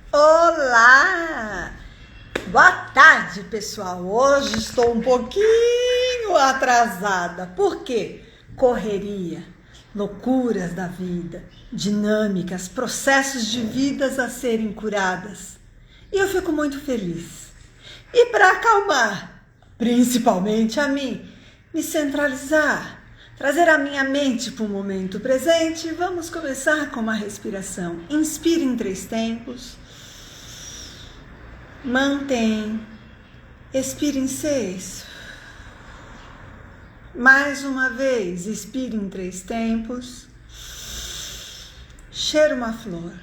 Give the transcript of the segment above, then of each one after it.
Olá! Boa tarde, pessoal. Hoje estou um pouquinho atrasada. Por quê? Correria, loucuras da vida, dinâmicas, processos de vidas a serem curadas. E eu fico muito feliz. E para acalmar, principalmente a mim, me centralizar, trazer a minha mente para o momento presente, vamos começar com uma respiração. Inspire em 3 tempos. Mantém. Expire em 6. Mais uma vez, expire em 3 tempos. Cheira uma flor.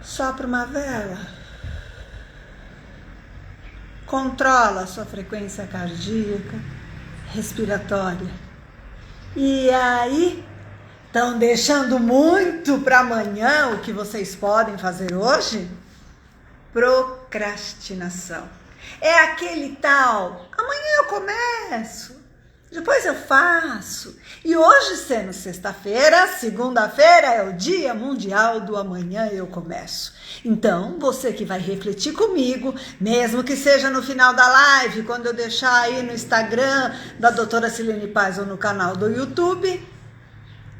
Sopra uma vela. Controla a sua frequência cardíaca, respiratória. E aí, estão deixando muito para amanhã o que vocês podem fazer hoje? Procrastinação. É aquele tal, amanhã eu começo, depois eu faço. E hoje, sendo sexta-feira, segunda-feira é o Dia Mundial do Amanhã eu começo. Então, você que vai refletir comigo, mesmo que seja no final da live, quando eu deixar aí no Instagram da doutora Silene Paz ou no canal do YouTube,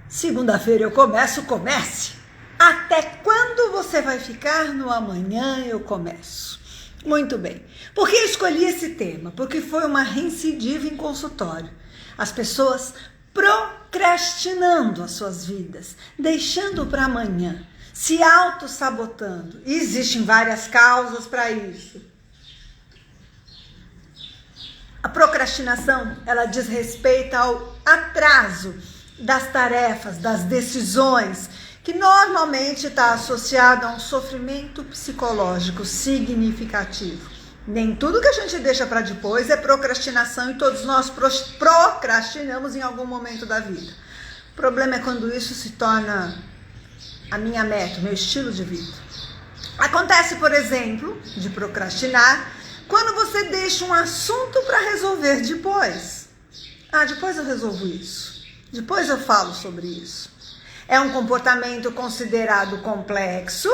segunda-feira eu começo, comece. Até quando você vai ficar no amanhã eu começo? Muito bem. Por que eu escolhi esse tema? Porque foi uma recidiva em consultório. As pessoas procrastinando as suas vidas, deixando para amanhã, se auto-sabotando. E existem várias causas para isso. A procrastinação, ela diz respeito ao atraso das tarefas, das decisões, que normalmente está associado a um sofrimento psicológico significativo. Nem tudo que a gente deixa para depois é procrastinação e todos nós procrastinamos em algum momento da vida. O problema é quando isso se torna a minha meta, o meu estilo de vida. Acontece, por exemplo, de procrastinar quando você deixa um assunto para resolver depois. Depois eu resolvo isso. Depois eu falo sobre isso. É um comportamento considerado complexo,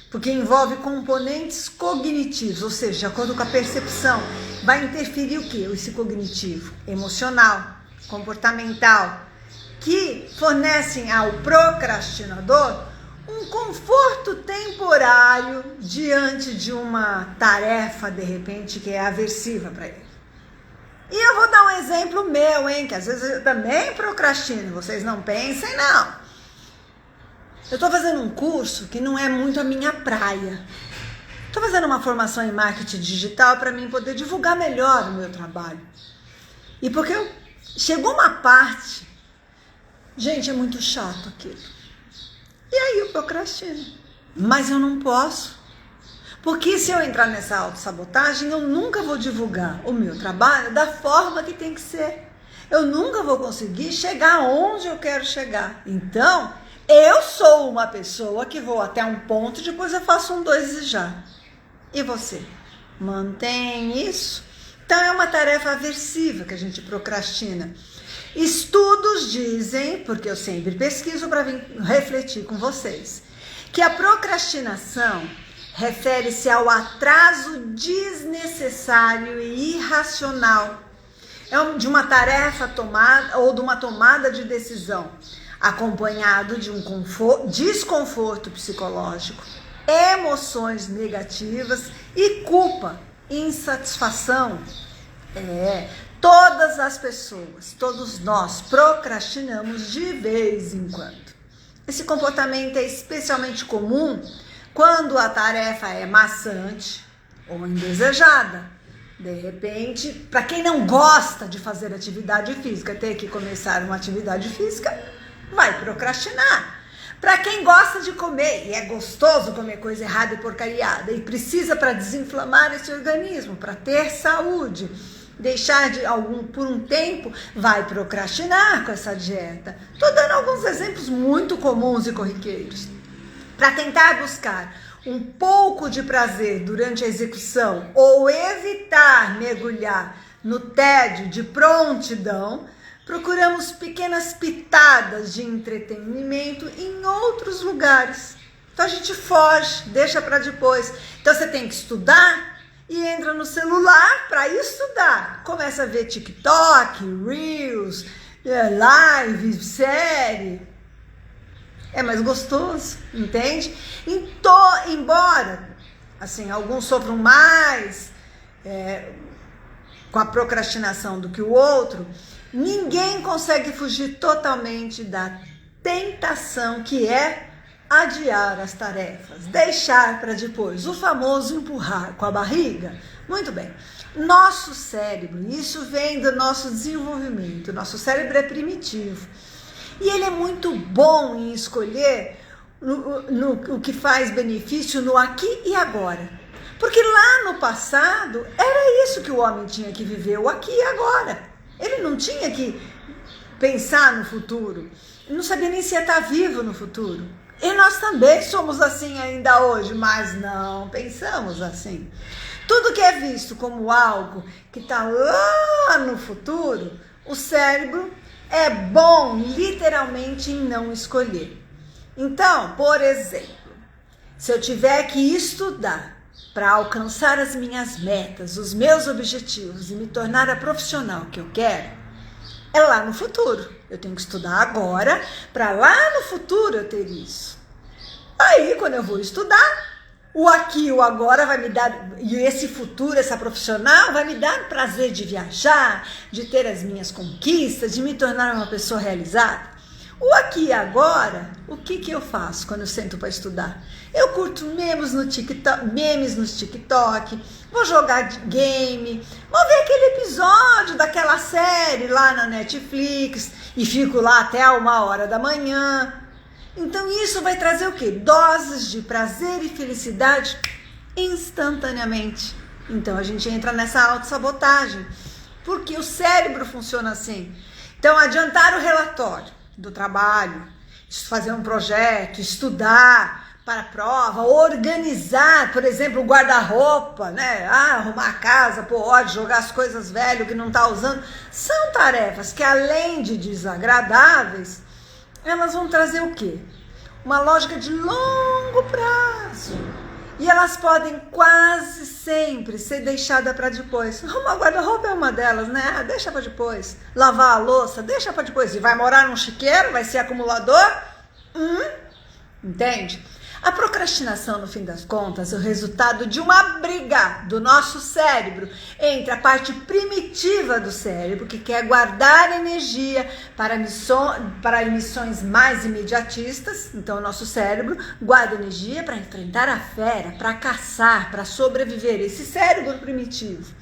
porque envolve componentes cognitivos, ou seja, de acordo com a percepção, vai interferir o quê? Esse cognitivo, emocional, comportamental, que fornecem ao procrastinador um conforto temporário diante de uma tarefa, de repente, que é aversiva para ele. E eu vou dar um exemplo meu, que às vezes eu também procrastino, vocês não pensem, não. Eu estou fazendo um curso que não é muito a minha praia. Estou fazendo uma formação em marketing digital para mim poder divulgar melhor o meu trabalho. E porque chegou uma parte, gente, é muito chato aquilo. E aí eu procrastino. Mas eu não posso. Porque se eu entrar nessa autossabotagem, eu nunca vou divulgar o meu trabalho da forma que tem que ser. Eu nunca vou conseguir chegar onde eu quero chegar. Então, eu sou uma pessoa que vou até um ponto, depois eu faço 1, 2 e já. E você? Mantém isso? Então é uma tarefa aversiva que a gente procrastina. Estudos dizem, porque eu sempre pesquiso para vir refletir com vocês, que a procrastinação refere-se ao atraso desnecessário e irracional de uma tarefa tomada ou de uma tomada de decisão, acompanhado de um desconforto psicológico, emoções negativas e culpa, insatisfação. Todas as pessoas, todos nós procrastinamos de vez em quando. Esse comportamento é especialmente comum quando a tarefa é maçante ou indesejada. De repente, para quem não gosta de fazer atividade física, ter que começar uma atividade física, vai procrastinar. Para quem gosta de comer, e é gostoso comer coisa errada e porcariada, e precisa para desinflamar esse organismo, para ter saúde, deixar por um tempo, vai procrastinar com essa dieta. Estou dando alguns exemplos muito comuns e corriqueiros. Para tentar buscar um pouco de prazer durante a execução ou evitar mergulhar no tédio de prontidão, procuramos pequenas pitadas de entretenimento em outros lugares. Então a gente foge, deixa para depois. Então você tem que estudar e entra no celular para estudar. Começa a ver TikTok, Reels, live, série. É mais gostoso, entende? Embora, assim, alguns sofram mais com a procrastinação do que o outro, ninguém consegue fugir totalmente da tentação que é adiar as tarefas, deixar para depois, o famoso empurrar com a barriga. Muito bem, nosso cérebro, isso vem do nosso desenvolvimento, nosso cérebro é primitivo e ele é muito bom em escolher o que faz benefício no aqui e agora, porque lá no passado era isso que o homem tinha que viver, o aqui e agora. Ele não tinha que pensar no futuro, ele não sabia nem se ia estar vivo no futuro. E nós também somos assim ainda hoje, mas não pensamos assim. Tudo que é visto como algo que está lá no futuro, o cérebro é bom literalmente em não escolher. Então, por exemplo, se eu tiver que estudar para alcançar as minhas metas, os meus objetivos e me tornar a profissional que eu quero, é lá no futuro. Eu tenho que estudar agora para lá no futuro eu ter isso. Aí, quando eu vou estudar, o aqui e o agora vai me dar, e esse futuro, essa profissional, vai me dar prazer de viajar, de ter as minhas conquistas, de me tornar uma pessoa realizada. O aqui e agora, o que eu faço quando eu sento para estudar? Eu curto memes no TikTok, vou jogar game, vou ver aquele episódio daquela série lá na Netflix e fico lá até 1h da manhã. Então isso vai trazer o quê? Doses de prazer e felicidade instantaneamente. Então a gente entra nessa autossabotagem, porque o cérebro funciona assim. Então adiantar o relatório do trabalho, fazer um projeto, estudar para a prova, organizar, por exemplo, o guarda-roupa, né? Arrumar a casa, pôr ordem, jogar as coisas velhas que não está usando, são tarefas que, além de desagradáveis, elas vão trazer o quê? Uma lógica de longo prazo. E elas podem quase sempre ser deixadas para depois. Arrumar guarda-roupa é uma delas, né? Deixa para depois. Lavar a louça, deixa para depois. E vai morar num chiqueiro, vai ser acumulador? Entende? A procrastinação, no fim das contas, é o resultado de uma briga do nosso cérebro entre a parte primitiva do cérebro, que quer guardar energia para missões mais imediatistas. Então, o nosso cérebro guarda energia para enfrentar a fera, para caçar, para sobreviver. Esse cérebro primitivo.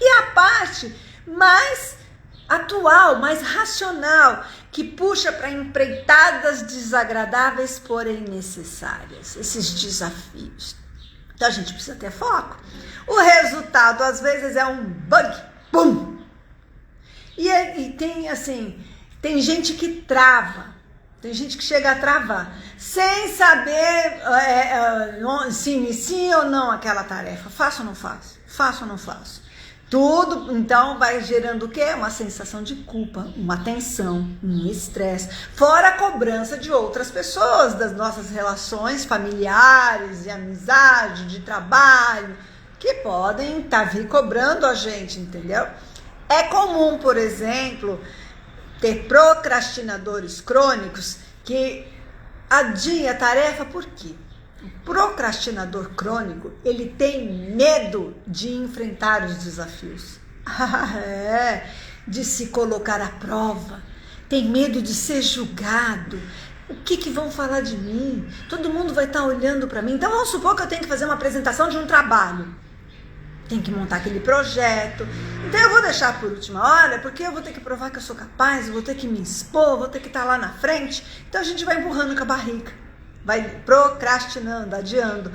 E a parte mais atual, mais racional, que puxa para empreitadas desagradáveis, porém necessárias, esses desafios. Então a gente precisa ter foco. O resultado às vezes é um bug, pum! E tem assim, tem gente que trava, tem gente que chega a travar, sem saber se inicia ou não aquela tarefa. Faço ou não faço? Faço ou não faço? Tudo, então, vai gerando o quê? Uma sensação de culpa, uma tensão, um estresse. Fora a cobrança de outras pessoas, das nossas relações familiares, de amizade, de trabalho, que podem vir cobrando a gente, entendeu? É comum, por exemplo, ter procrastinadores crônicos que adiam a tarefa por quê? O procrastinador crônico, ele tem medo de enfrentar os desafios. De se colocar à prova. Tem medo de ser julgado. O que vão falar de mim? Todo mundo vai estar olhando para mim. Então, vamos supor que eu tenho que fazer uma apresentação de um trabalho. Tem que montar aquele projeto. Então, eu vou deixar por última hora, porque eu vou ter que provar que eu sou capaz, eu vou ter que me expor, vou ter que estar lá na frente. Então, a gente vai empurrando com a barriga. Vai procrastinando, adiando.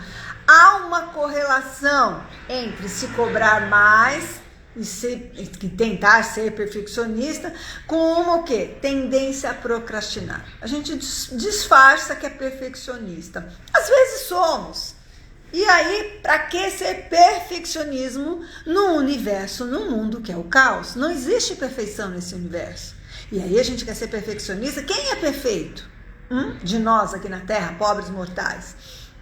Há uma correlação entre se cobrar mais e tentar ser perfeccionista com uma o quê? Tendência a procrastinar. A gente disfarça que é perfeccionista. Às vezes somos. E aí, para que ser perfeccionismo num universo, num mundo que é o caos? Não existe perfeição nesse universo. E aí a gente quer ser perfeccionista. Quem é perfeito? De nós aqui na Terra, pobres mortais.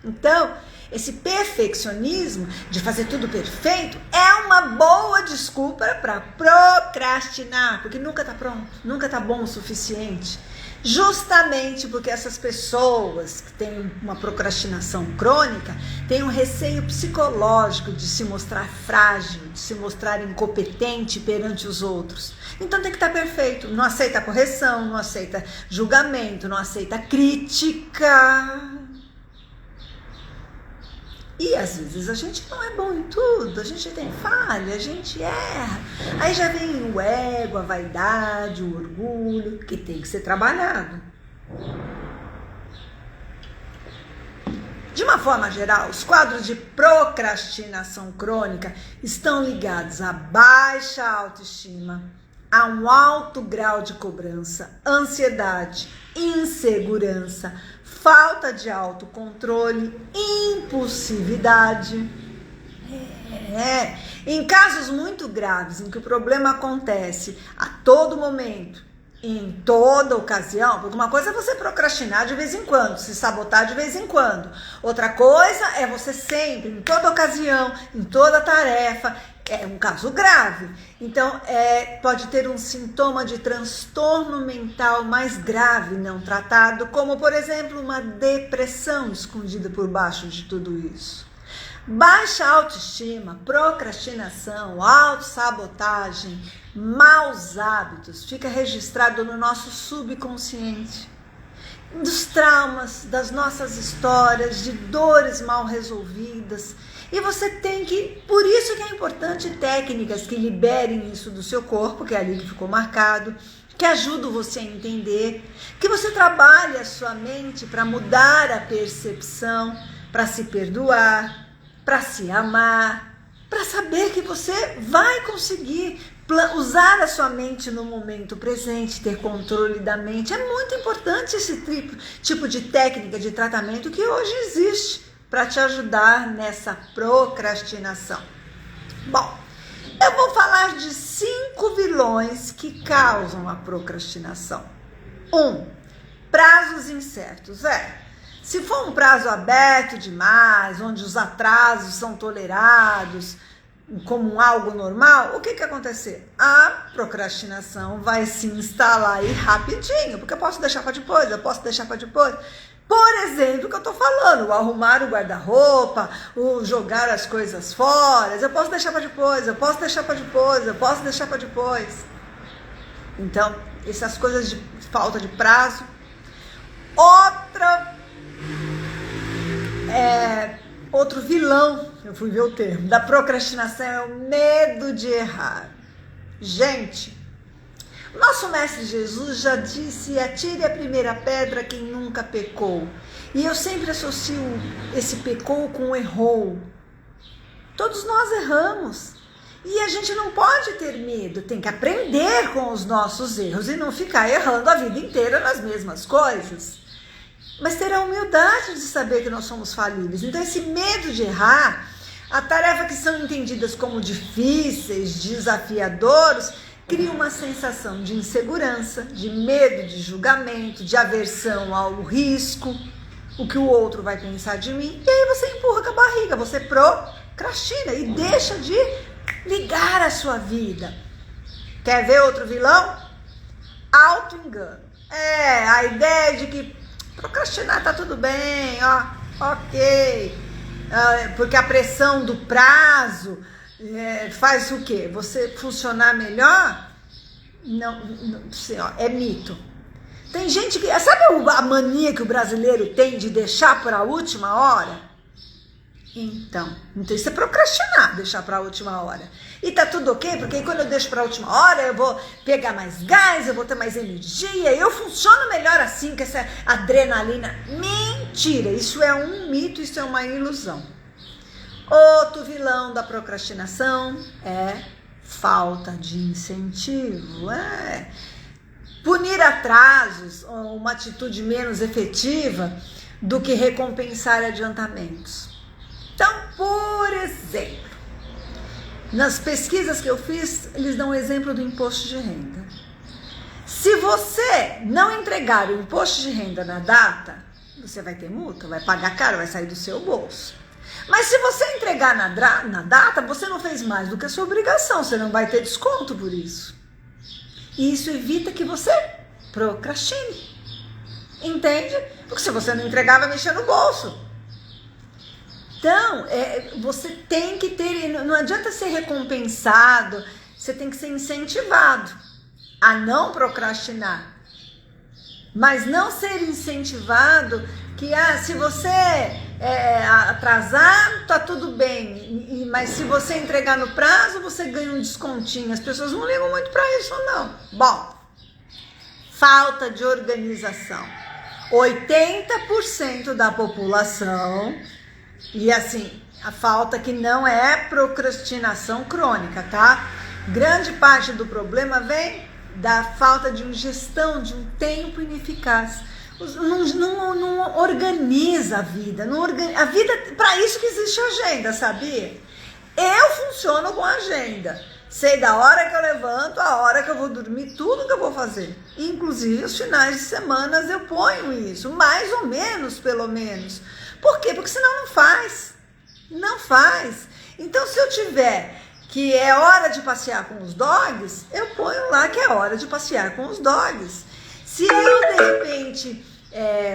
Então, esse perfeccionismo de fazer tudo perfeito é uma boa desculpa para procrastinar, porque nunca está pronto, nunca está bom o suficiente. Justamente porque essas pessoas que têm uma procrastinação crônica têm um receio psicológico de se mostrar frágil, de se mostrar incompetente perante os outros. Então tem que estar perfeito, não aceita correção, não aceita julgamento, não aceita crítica. E às vezes a gente não é bom em tudo, a gente tem falha, a gente erra. Aí já vem o ego, a vaidade, o orgulho, que tem que ser trabalhado. De uma forma geral, os quadros de procrastinação crônica estão ligados a baixa autoestima, a um alto grau de cobrança, ansiedade, insegurança, falta de autocontrole, impulsividade. Em casos muito graves, em que o problema acontece a todo momento, em toda ocasião, porque uma coisa é você procrastinar de vez em quando, se sabotar de vez em quando. Outra coisa é você sempre, em toda ocasião, em toda tarefa. É um caso grave. Então, pode ter um sintoma de transtorno mental mais grave não tratado, como, por exemplo, uma depressão escondida por baixo de tudo isso. Baixa autoestima, procrastinação, autossabotagem, maus hábitos, fica registrado no nosso subconsciente. Dos traumas, das nossas histórias, de dores mal resolvidas. E você tem que, por isso que é importante técnicas que liberem isso do seu corpo, que é ali que ficou marcado, que ajudam você a entender, que você trabalhe a sua mente para mudar a percepção, para se perdoar, para se amar, para saber que você vai conseguir usar a sua mente no momento presente, ter controle da mente. É muito importante esse tipo de técnica de tratamento que hoje existe para te ajudar nessa procrastinação. Bom, eu vou falar de 5 vilões que causam a procrastinação. 1. Prazos incertos. Se for um prazo aberto demais, onde os atrasos são tolerados como algo normal, o que que acontecer? A procrastinação vai se instalar aí rapidinho, porque eu posso deixar para depois, Por exemplo, o que eu tô falando, o arrumar o guarda-roupa, o jogar as coisas fora, eu posso deixar para depois, Então, essas coisas de falta de prazo. Outro vilão, eu fui ver o termo, da procrastinação é o medo de errar. Gente, nosso mestre Jesus já disse: atire a primeira pedra quem nunca pecou. E eu sempre associo esse pecou com errou. Todos nós erramos. E a gente não pode ter medo, tem que aprender com os nossos erros e não ficar errando a vida inteira nas mesmas coisas. Mas ter a humildade de saber que nós somos falíveis. Então esse medo de errar, a tarefa que são entendidas como difíceis, desafiadoras, cria uma sensação de insegurança, de medo de julgamento, de aversão ao risco, o que o outro vai pensar de mim. E aí você empurra com a barriga, você procrastina e deixa de ligar a sua vida. Quer ver outro vilão? Auto-engano. A ideia de que procrastinar tá tudo bem, ok. Porque a pressão do prazo faz o quê? Você funcionar melhor? Não, é mito. Tem gente que... Sabe a mania que o brasileiro tem de deixar para a última hora? Então isso é procrastinar, deixar para a última hora. E tá tudo ok, porque quando eu deixo para a última hora, eu vou pegar mais gás, eu vou ter mais energia, eu funciono melhor assim, com essa adrenalina. Mentira, isso é um mito, isso é uma ilusão. Outro vilão da procrastinação é falta de incentivo. Punir atrasos, uma atitude menos efetiva do que recompensar adiantamentos. Então, por exemplo, nas pesquisas que eu fiz, eles dão o exemplo do imposto de renda. Se você não entregar o imposto de renda na data, você vai ter multa, vai pagar caro, vai sair do seu bolso. Mas se você entregar na data, você não fez mais do que a sua obrigação, você não vai ter desconto por isso. E isso evita que você procrastine. Entende? Porque se você não entregar, vai mexer no bolso. Então, você tem que ter, não adianta ser recompensado, você tem que ser incentivado a não procrastinar. Mas não ser incentivado que, se você atrasar, tá tudo bem. Mas se você entregar no prazo, você ganha um descontinho. As pessoas não ligam muito para isso, não. Bom, falta de organização. 80% da população, e assim, a falta que não é procrastinação crônica, tá? Grande parte do problema vem da falta de gestão de um tempo ineficaz. Não organiza a vida. A vida, para isso que existe agenda, sabia? Eu funciono com agenda. Sei da hora que eu levanto, a hora que eu vou dormir, tudo que eu vou fazer. Inclusive os finais de semana eu ponho isso, mais ou menos, pelo menos. Por quê? Porque senão não faz. Não faz. Então, se eu tiver que é hora de passear com os dogs, eu ponho lá que é hora de passear com os dogs. Se eu, de repente,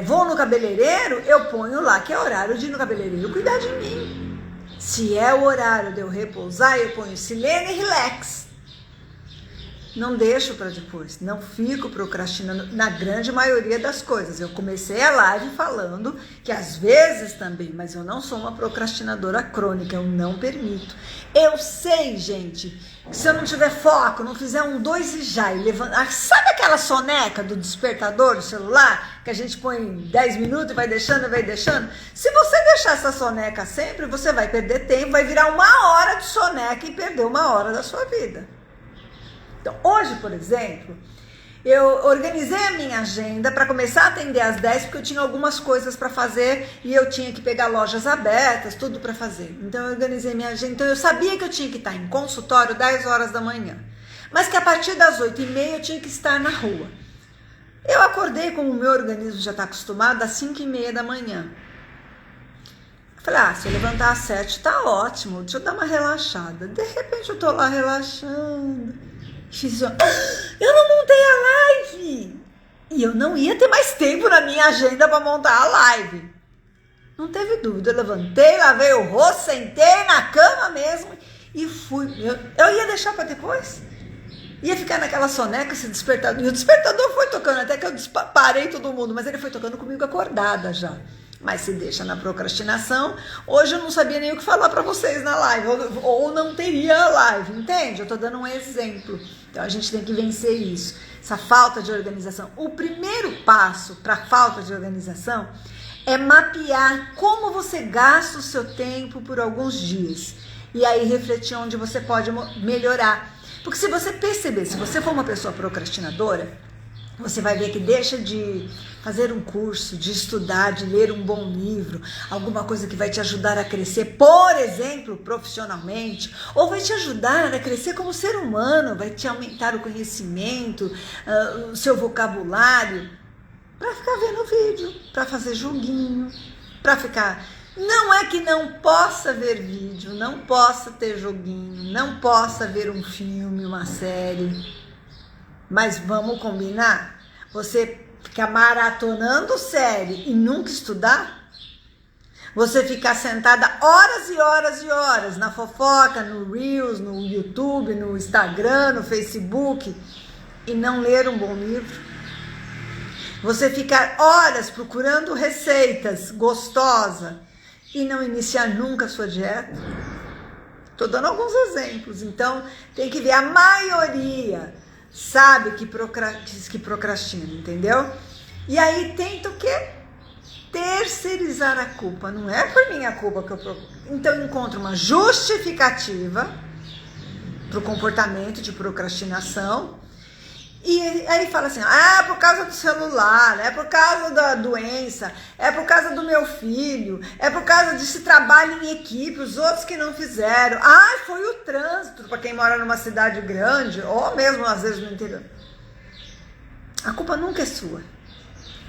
vou no cabeleireiro, eu ponho lá que é horário de ir no cabeleireiro cuidar de mim. Se é o horário de eu repousar, eu ponho silene e relax. Não deixo para depois, não fico procrastinando na grande maioria das coisas. Eu comecei a live falando que às vezes também, mas eu não sou uma procrastinadora crônica, eu não permito. Eu sei, gente, que se eu não tiver foco, não fizer 1, 2 e já, e levantar, sabe aquela soneca do despertador do celular, que a gente põe 10 minutos e vai deixando, vai deixando? Se você deixar essa soneca sempre, você vai perder tempo, vai virar 1 hora de soneca e perder 1 hora da sua vida. Então, hoje, por exemplo, eu organizei a minha agenda para começar a atender às 10, porque eu tinha algumas coisas para fazer e eu tinha que pegar lojas abertas, tudo para fazer. Então, eu organizei minha agenda. Então, eu sabia que eu tinha que estar em consultório 10 horas da manhã, mas que a partir das 8h30 eu tinha que estar na rua. Eu acordei, como o meu organismo já está acostumado, às 5h30 da manhã. Falei, se eu levantar às 7 tá ótimo, deixa eu dar uma relaxada. De repente, eu tô lá relaxando. Eu não montei a live e eu não ia ter mais tempo na minha agenda para montar a live. Não teve dúvida, eu levantei, lavei o rosto, sentei na cama mesmo e fui. Eu ia deixar para depois, ia ficar naquela soneca, esse despertador, e o despertador foi tocando até que eu parei todo mundo, mas ele foi tocando comigo acordada já. Mas se deixa na procrastinação, hoje eu não sabia nem o que falar para vocês na live, ou não teria a live, entende? Eu tô dando um exemplo. Então a gente tem que vencer isso, essa falta de organização. O primeiro passo para a falta de organização é mapear como você gasta o seu tempo por alguns dias. E aí refletir onde você pode melhorar. Porque se você perceber, se você for uma pessoa procrastinadora, você vai ver que deixa de fazer um curso, de estudar, de ler um bom livro, alguma coisa que vai te ajudar a crescer, por exemplo, profissionalmente, ou vai te ajudar a crescer como ser humano, vai te aumentar o conhecimento, o seu vocabulário, para ficar vendo vídeo, para fazer joguinho, para ficar... Não é que não possa ver vídeo, não possa ter joguinho, não possa ver um filme, uma série... Mas vamos combinar? Você ficar maratonando série e nunca estudar? Você ficar sentada horas e horas e horas na fofoca, no Reels, no YouTube, no Instagram, no Facebook e não ler um bom livro? Você ficar horas procurando receitas gostosas e não iniciar nunca a sua dieta? Estou dando alguns exemplos. Então, tem que ver a maioria... sabe que procrastina, entendeu? E aí tenta o quê? Terceirizar a culpa. Não é por minha culpa que eu procuro. Então eu encontro uma justificativa para o comportamento de procrastinação. E aí fala assim, é por causa do celular, é por causa da doença, é por causa do meu filho, é por causa desse trabalho em equipe, os outros que não fizeram. Foi o trânsito, para quem mora numa cidade grande, ou mesmo às vezes no interior. A culpa nunca é sua,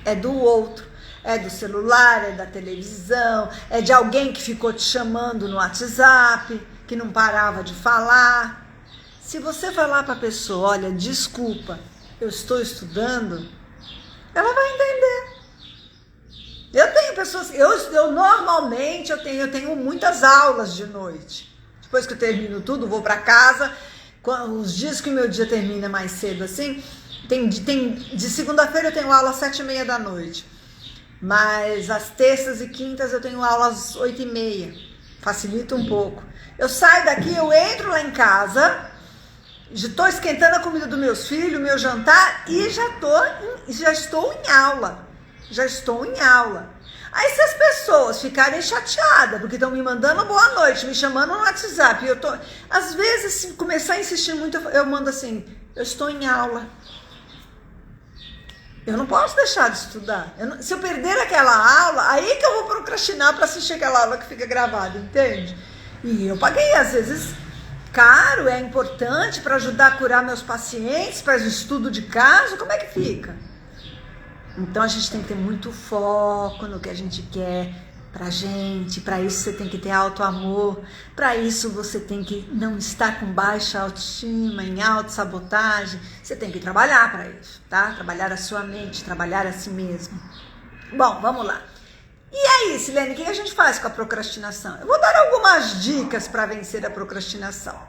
é do outro. É do celular, é da televisão, é de alguém que ficou te chamando no WhatsApp, que não parava de falar. Se você falar para a pessoa, olha, desculpa, eu estou estudando, ela vai entender. Eu tenho pessoas, eu normalmente eu tenho muitas aulas de noite. Depois que eu termino tudo, vou para casa. Os dias que o meu dia termina mais cedo assim, de segunda-feira eu tenho aula às 7h30 da noite. Mas às terças e quintas eu tenho aula às 8h30. Facilita um pouco. Eu saio daqui, eu entro lá em casa, estou esquentando a comida dos meus filhos, meu jantar, e já estou em aula. Aí se as pessoas ficarem chateadas, porque estão me mandando boa noite, me chamando no WhatsApp, às vezes, se começar a insistir muito, eu mando assim, eu estou em aula. Eu não posso deixar de estudar. Se eu perder aquela aula, aí que eu vou procrastinar para assistir aquela aula que fica gravada, entende? E eu paguei, às vezes, caro, é importante para ajudar a curar meus pacientes, para o estudo de caso, como é que fica? Então a gente tem que ter muito foco no que a gente quer pra gente. Para isso você tem que ter auto-amor. Para isso você tem que não estar com baixa autoestima, em autossabotagem. Você tem que trabalhar para isso, tá? Trabalhar a sua mente, trabalhar a si mesmo. Bom, vamos lá. E aí, Silene, o que a gente faz com a procrastinação? Eu vou dar algumas dicas para vencer a procrastinação.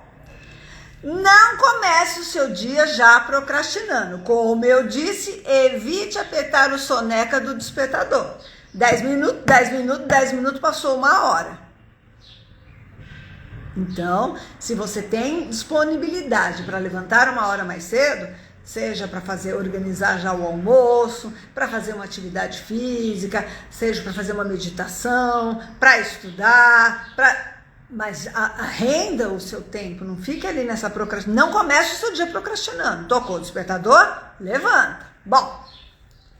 Não comece o seu dia já procrastinando. Como eu disse, evite apertar o soneca do despertador. 10 minutos, passou 1 hora. Então, se você tem disponibilidade para levantar 1 hora mais cedo, seja para organizar já o almoço, para fazer uma atividade física, seja para fazer uma meditação, para estudar, mas renda o seu tempo, não fique ali nessa procrastinação. Não comece o seu dia procrastinando. Tocou o despertador? Levanta. Bom,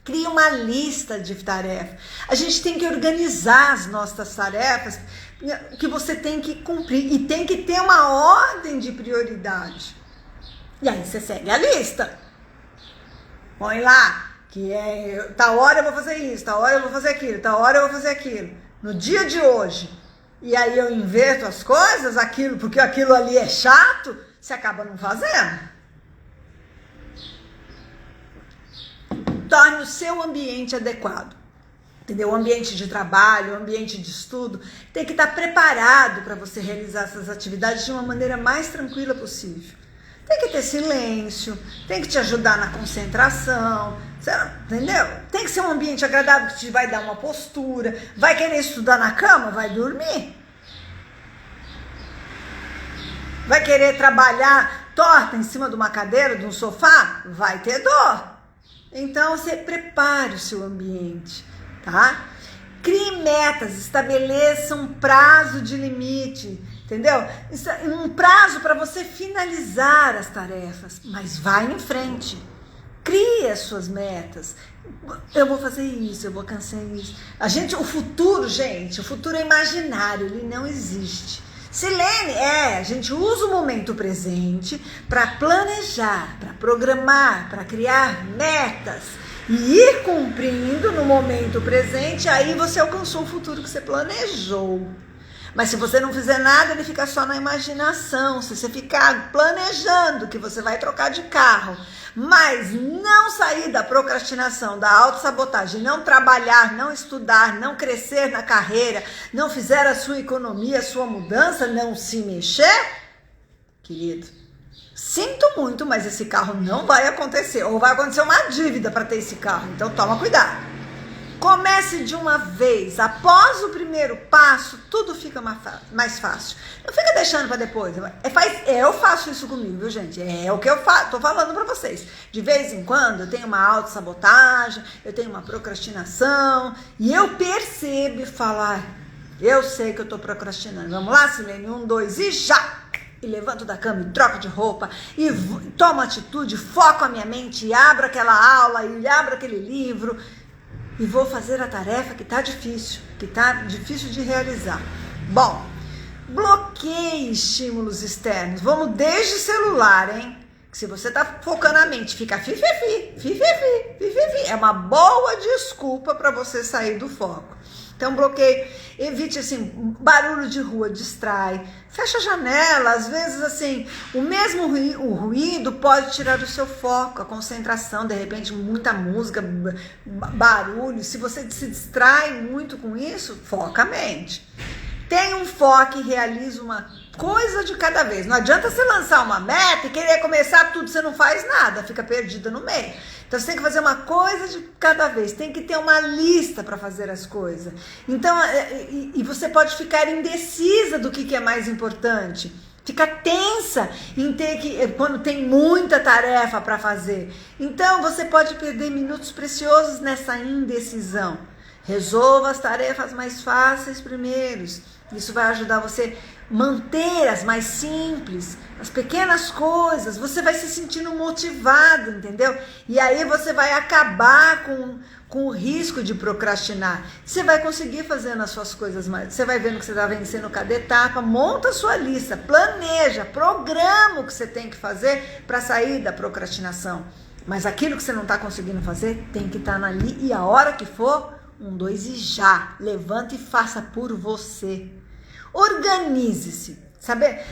crie uma lista de tarefas. A gente tem que organizar as nossas tarefas que você tem que cumprir. E tem que ter uma ordem de prioridade. E aí você segue a lista. Põe lá, que tal hora eu vou fazer isso, tal hora eu vou fazer aquilo, tal hora eu vou fazer aquilo. No dia de hoje. E aí eu inverto as coisas, porque aquilo ali é chato, você acaba não fazendo. Torne o seu ambiente adequado. Entendeu? O ambiente de trabalho, o ambiente de estudo, tem que estar preparado para você realizar essas atividades de uma maneira mais tranquila possível. Tem que ter silêncio, tem que te ajudar na concentração, entendeu? Tem que ser um ambiente agradável que te vai dar uma postura. Vai querer estudar na cama? Vai dormir. Vai querer trabalhar torta em cima de uma cadeira, de um sofá? Vai ter dor. Então, você prepare o seu ambiente, tá? Crie metas, estabeleça um prazo de limite. Entendeu? Um prazo para você finalizar as tarefas, mas vai em frente. Crie as suas metas. Eu vou fazer isso, eu vou alcançar isso. O futuro é imaginário, ele não existe. Silene, a gente usa o momento presente para planejar, para programar, para criar metas e ir cumprindo no momento presente, aí você alcançou o futuro que você planejou. Mas se você não fizer nada, ele fica só na imaginação. Se você ficar planejando que você vai trocar de carro, mas não sair da procrastinação, da autossabotagem, não trabalhar, não estudar, não crescer na carreira, não fizer a sua economia, a sua mudança, não se mexer, querido, sinto muito, mas esse carro não vai acontecer. Ou vai acontecer uma dívida para ter esse carro. Então toma cuidado. Comece de uma vez. Após o primeiro passo, tudo fica mais fácil. Não fica deixando para depois. Eu faço isso comigo, viu, gente? É o que eu tô falando para vocês. De vez em quando eu tenho uma autossabotagem, eu tenho uma procrastinação, e eu percebo e falo, eu sei que eu tô procrastinando. Vamos lá, Silene? 1, 2 e já! E levanto da cama e troco de roupa e tomo atitude, foco a minha mente e abro aquela aula e abro aquele livro. E vou fazer a tarefa que tá difícil de realizar. Bom, bloqueie estímulos externos. Vamos desde celular, hein? Que se você tá focando a mente, fica fififi, fififi, fififi. É uma boa desculpa para você sair do foco. Então, bloqueio, evite, assim, barulho de rua, distrai. Fecha a janela, às vezes, assim, o ruído pode tirar do seu foco, a concentração, de repente, muita música, barulho. Se você se distrai muito com isso, foca a mente. Tenha um foco e realize uma coisa de cada vez. Não adianta você lançar uma meta e querer começar tudo, você não faz nada, fica perdida no meio. Então você tem que fazer uma coisa de cada vez, tem que ter uma lista para fazer as coisas. Então, e você pode ficar indecisa do que é mais importante. Fica tensa em ter quando tem muita tarefa para fazer. Então você pode perder minutos preciosos nessa indecisão. Resolva as tarefas mais fáceis primeiro. Isso vai ajudar você a manter as mais simples, as pequenas coisas. Você vai se sentindo motivado, entendeu? E aí você vai acabar com o risco de procrastinar. Você vai conseguir fazendo as suas coisas mais. Você vai vendo que você está vencendo cada etapa. Monta a sua lista, planeja, programa o que você tem que fazer para sair da procrastinação. Mas aquilo que você não está conseguindo fazer tem que estar ali e a hora que for, 1, 2 e já. Levanta e faça por você. Organize-se. Saber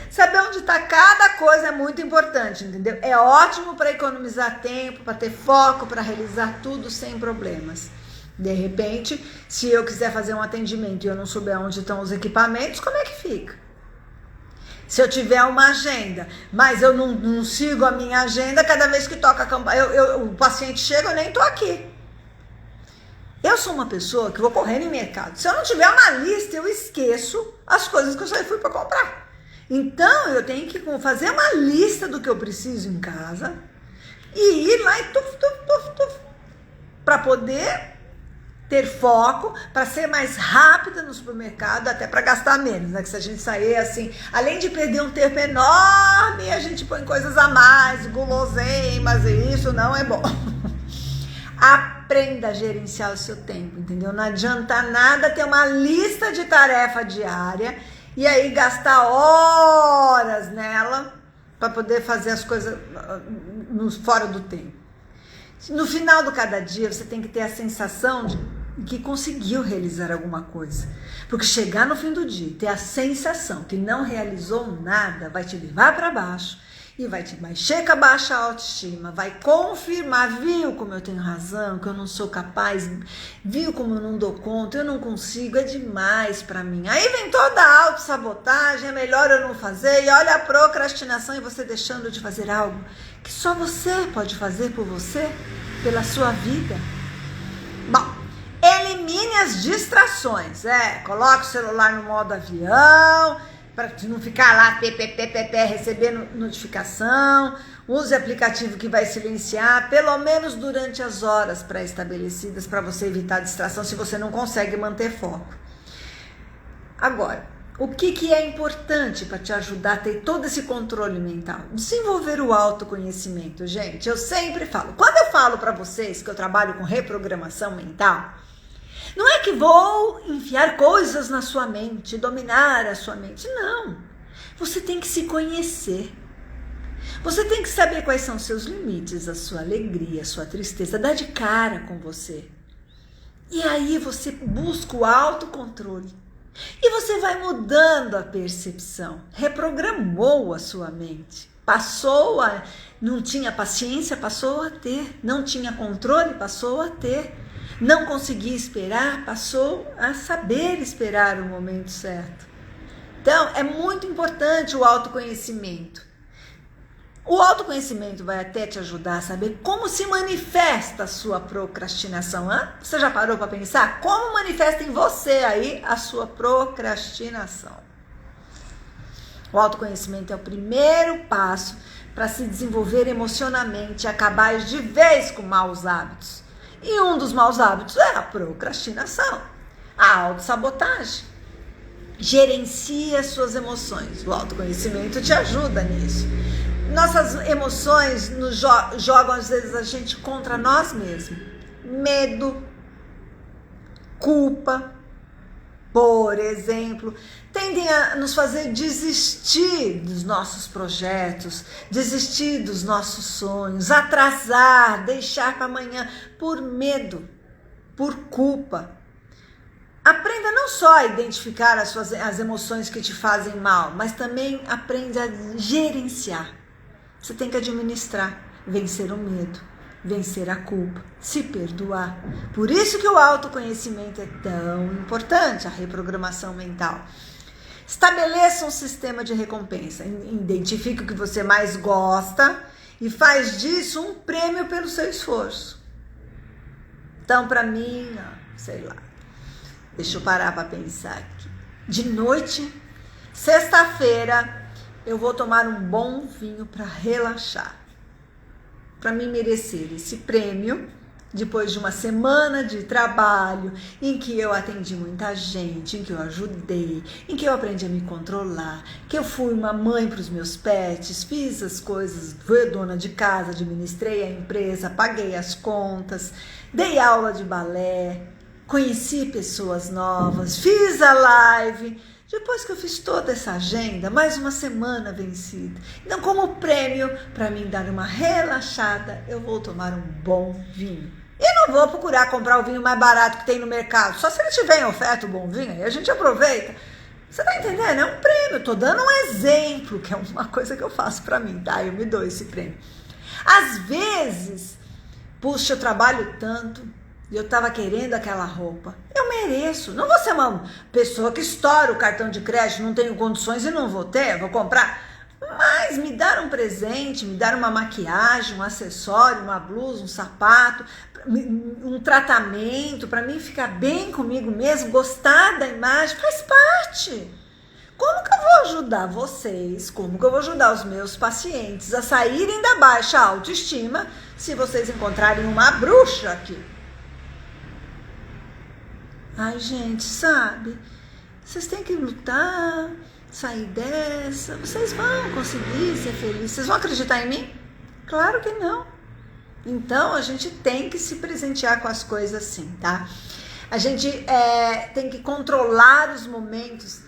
onde está cada coisa é muito importante, entendeu? É ótimo para economizar tempo, para ter foco, para realizar tudo sem problemas. De repente, se eu quiser fazer um atendimento e eu não souber onde estão os equipamentos, como é que fica? Se eu tiver uma agenda, mas eu não sigo a minha agenda, cada vez que toca a campanha, o paciente chega, eu nem estou aqui. Eu sou uma pessoa que vou correr no mercado. Se eu não tiver uma lista, eu esqueço as coisas que eu só fui para comprar. Então, eu tenho que fazer uma lista do que eu preciso em casa e ir lá e para poder ter foco, para ser mais rápida no supermercado, até para gastar menos, né? Que se a gente sair assim, além de perder um tempo enorme, a gente põe coisas a mais, guloseimas, e isso não é bom. Aprenda a gerenciar o seu tempo, entendeu? Não adianta nada ter uma lista de tarefa diária e aí gastar horas nela para poder fazer as coisas fora do tempo. No final de cada dia, você tem que ter a sensação de que conseguiu realizar alguma coisa. Porque chegar no fim do dia e ter a sensação que não realizou nada vai te levar para baixo e vai te mexer com a baixa autoestima, vai confirmar, viu como eu tenho razão, que eu não sou capaz, viu como eu não dou conta, eu não consigo, é demais para mim. Aí vem toda a autossabotagem, é melhor eu não fazer, e olha a procrastinação e você deixando de fazer algo que só você pode fazer por você, pela sua vida. Bom, elimine as distrações, coloque o celular no modo avião, para não ficar lá recebendo notificação. Use aplicativo que vai silenciar, pelo menos durante as horas pré-estabelecidas, para você evitar a distração se você não consegue manter foco. Agora, o que é importante para te ajudar a ter todo esse controle mental? Desenvolver o autoconhecimento, gente. Eu sempre falo, quando eu falo para vocês que eu trabalho com reprogramação mental, não é que vou enfiar coisas na sua mente, dominar a sua mente. Não. Você tem que se conhecer. Você tem que saber quais são os seus limites, a sua alegria, a sua tristeza, dar de cara com você. E aí você busca o autocontrole. E você vai mudando a percepção. Reprogramou a sua mente. Não tinha paciência, passou a ter. Não tinha controle, passou a ter. Não conseguia esperar, passou a saber esperar o momento certo. Então, é muito importante o autoconhecimento. O autoconhecimento vai até te ajudar a saber como se manifesta a sua procrastinação. Você já parou para pensar? Como manifesta em você aí a sua procrastinação? O autoconhecimento é o primeiro passo para se desenvolver emocionalmente e acabar de vez com maus hábitos. E um dos maus hábitos é a procrastinação, a autossabotagem. Gerencie as suas emoções. O autoconhecimento te ajuda nisso. Nossas emoções nos jogam às vezes a gente contra nós mesmos. Medo, culpa, por exemplo, tendem a nos fazer desistir dos nossos projetos, desistir dos nossos sonhos, atrasar, deixar para amanhã por medo, por culpa. Aprenda não só a identificar as emoções que te fazem mal, mas também aprenda a gerenciar. Você tem que administrar, vencer o medo, vencer a culpa, se perdoar. Por isso que o autoconhecimento é tão importante, a reprogramação mental. Estabeleça um sistema de recompensa, identifique o que você mais gosta e faz disso um prêmio pelo seu esforço. Então, para mim, sei lá, deixa eu parar para pensar aqui. De noite, sexta-feira, eu vou tomar um bom vinho para relaxar. Para me merecer esse prêmio, depois de uma semana de trabalho, em que eu atendi muita gente, em que eu ajudei, em que eu aprendi a me controlar, que eu fui uma mãe para os meus pets, fiz as coisas, fui dona de casa, administrei a empresa, paguei as contas, dei aula de balé, conheci pessoas novas, fiz a live. Depois que eu fiz toda essa agenda, mais uma semana vencida. Então, como prêmio para mim dar uma relaxada, eu vou tomar um bom vinho. E não vou procurar comprar o vinho mais barato que tem no mercado. Só se ele tiver em oferta, o bom vinho, aí a gente aproveita. Você tá entendendo? É um prêmio. Tô dando um exemplo, que é uma coisa que eu faço para mim, tá? Eu me dou esse prêmio. Às vezes, puxa, eu trabalho tanto e eu tava querendo aquela roupa. Eu mereço. Não vou ser uma pessoa que estoura o cartão de crédito, não tenho condições e não vou ter, vou comprar. Mas me dar um presente, me dar uma maquiagem, um acessório, uma blusa, um sapato, um tratamento, para mim ficar bem comigo mesmo, gostar da imagem, faz parte. Como que eu vou ajudar vocês, como que eu vou ajudar os meus pacientes a saírem da baixa autoestima se vocês encontrarem uma bruxa aqui? Ai, gente, sabe? Vocês têm que lutar, sair dessa. Vocês vão conseguir ser felizes. Vocês vão acreditar em mim? Claro que não. Então, a gente tem que se presentear com as coisas assim, tá? A gente tem que controlar os momentos.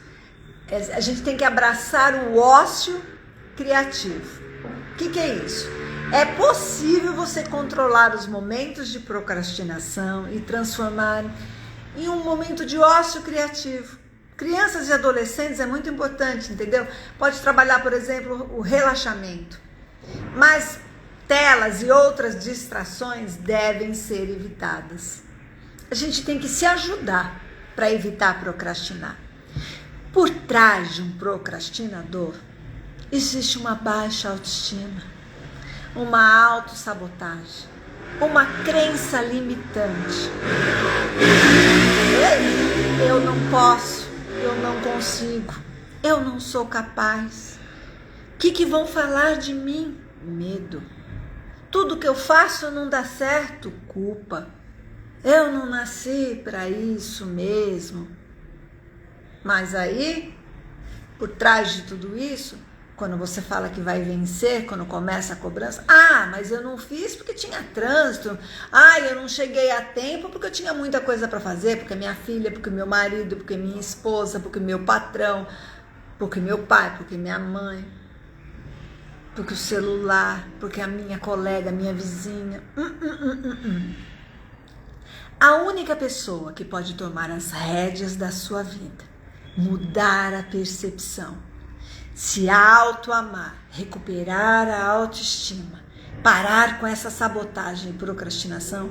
A gente tem que abraçar o ócio criativo. O que é isso? É possível você controlar os momentos de procrastinação e transformar em um momento de ócio criativo. Crianças e adolescentes é muito importante, entendeu? Pode trabalhar, por exemplo, o relaxamento. Mas telas e outras distrações devem ser evitadas. A gente tem que se ajudar para evitar procrastinar. Por trás de um procrastinador, existe uma baixa autoestima, uma autossabotagem, uma crença limitante. Eu não posso, eu não consigo, eu não sou capaz. O que vão falar de mim? Medo. Tudo que eu faço não dá certo? Culpa. Eu não nasci para isso mesmo. Mas aí, por trás de tudo isso, quando você fala que vai vencer, quando começa a cobrança, mas eu não fiz porque tinha trânsito, eu não cheguei a tempo porque eu tinha muita coisa para fazer, porque minha filha, porque meu marido, porque minha esposa, porque meu patrão, porque meu pai, porque minha mãe, porque o celular, porque a minha colega, a minha vizinha. A única pessoa que pode tomar as rédeas da sua vida, mudar a percepção, se auto-amar, recuperar a autoestima, parar com essa sabotagem e procrastinação,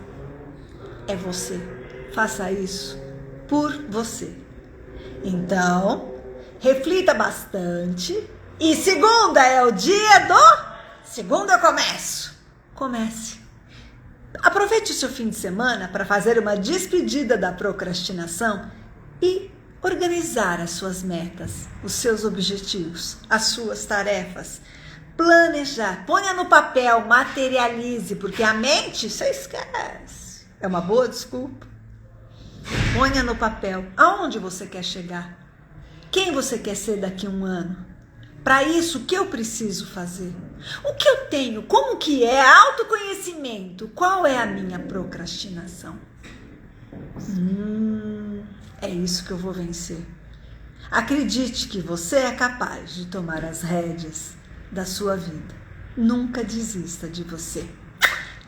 é você. Faça isso por você. Então, reflita bastante. E segunda é o dia do... Segunda eu começo. Comece. Aproveite o seu fim de semana para fazer uma despedida da procrastinação e organizar as suas metas, os seus objetivos, as suas tarefas. Planejar, ponha no papel, materialize, porque a mente, você esquece. É uma boa desculpa. Ponha no papel aonde você quer chegar, quem você quer ser daqui a um ano. Para isso, o que eu preciso fazer? O que eu tenho? Como que é? Autoconhecimento. Qual é a minha procrastinação? É isso que eu vou vencer. Acredite que você é capaz de tomar as rédeas da sua vida. Nunca desista de você.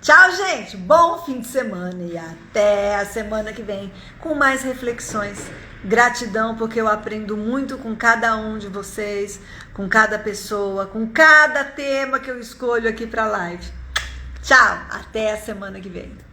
Tchau, gente! Bom fim de semana e até a semana que vem com mais reflexões. Gratidão, porque eu aprendo muito com cada um de vocês, com cada pessoa, com cada tema que eu escolho aqui para a live. Tchau! Até a semana que vem.